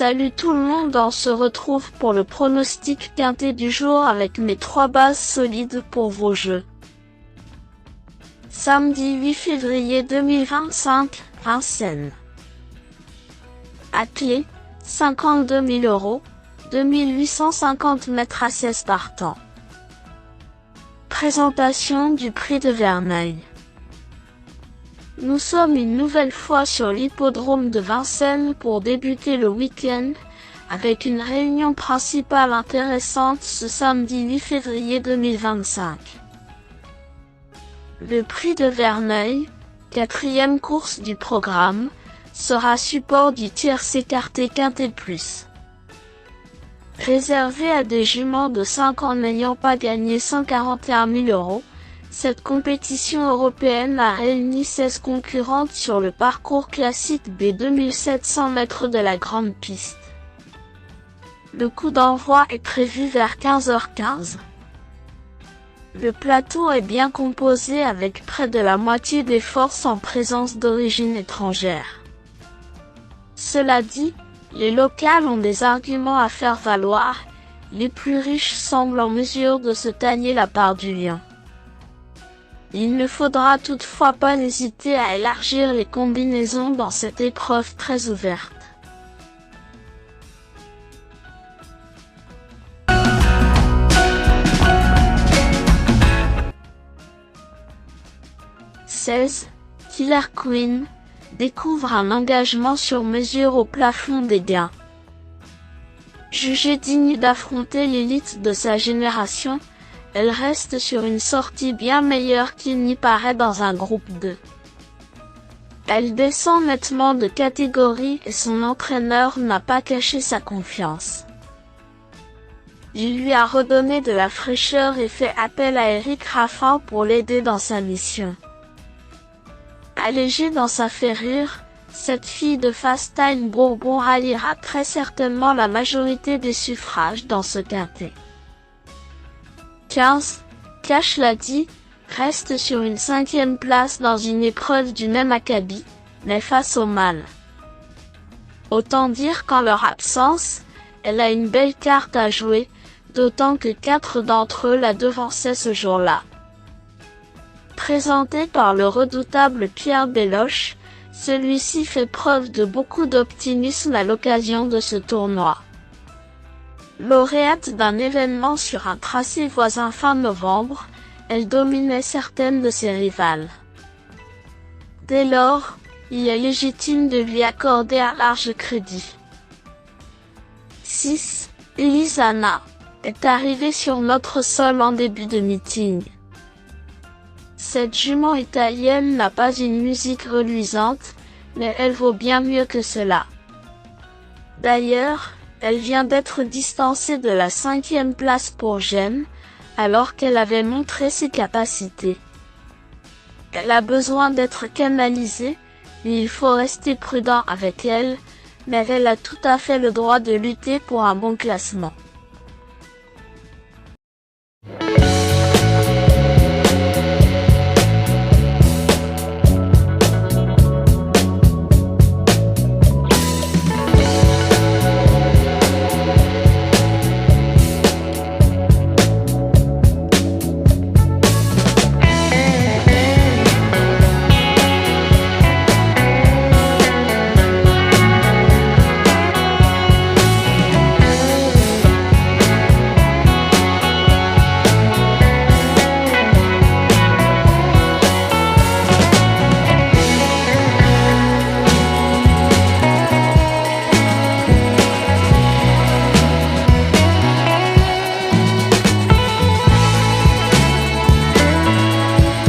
Salut tout le monde, on se retrouve pour le pronostic quintet du jour avec mes 3 bases solides pour vos jeux. Samedi 8 février 2025, Vincennes. Attelé, 52 000 €, 2850 mètres assises partant. Présentation du prix de Verneuil. Nous sommes une nouvelle fois sur l'hippodrome de Vincennes pour débuter le week-end, avec une réunion principale intéressante ce samedi 8 février 2025. Le prix de Verneuil, 4e course du programme, sera support du tierce écarté quintet plus. Réservé à des juments de 5 ans n'ayant pas gagné 141 000 €, cette compétition européenne a réuni 16 concurrentes sur le parcours classique des 2700 mètres de la grande piste. Le coup d'envoi est prévu vers 15h15. Le plateau est bien composé avec près de la moitié des forces en présence d'origine étrangère. Cela dit, les locales ont des arguments à faire valoir, les plus riches semblent en mesure de se tailler la part du lion. Il ne faudra toutefois pas hésiter à élargir les combinaisons dans cette épreuve très ouverte. « 16. Killer Queen découvre un engagement sur mesure au plafond des gains. Jugée digne d'affronter l'élite de sa génération, elle reste sur une sortie bien meilleure qu'il n'y paraît dans un groupe 2. Elle descend nettement de catégorie et son entraîneur n'a pas caché sa confiance. Il lui a redonné de la fraîcheur et fait appel à Eric Raffin pour l'aider dans sa mission. Allégée dans sa ferrure, cette fille de Fast-Time Bourbon ralliera très certainement la majorité des suffrages dans ce quintet. 15. Cash Lady reste sur une 5e place dans une épreuve du même acabit, mais face au mâle. Autant dire qu'en leur absence, elle a une belle carte à jouer, d'autant que 4 d'entre eux la devançaient ce jour-là. Présenté par le redoutable Pierre Belloche, celui-ci fait preuve de beaucoup d'optimisme à l'occasion de ce tournoi. Lauréate d'un événement sur un tracé voisin fin novembre, elle dominait certaines de ses rivales. Dès lors, il est légitime de lui accorder un large crédit. 6. Elisana est arrivée sur notre sol en début de meeting. Cette jument italienne n'a pas une musique reluisante, mais elle vaut bien mieux que cela. D'ailleurs, elle vient d'être distancée de la 5e place pour Gênes, alors qu'elle avait montré ses capacités. Elle a besoin d'être canalisée, et il faut rester prudent avec elle, mais elle a tout à fait le droit de lutter pour un bon classement.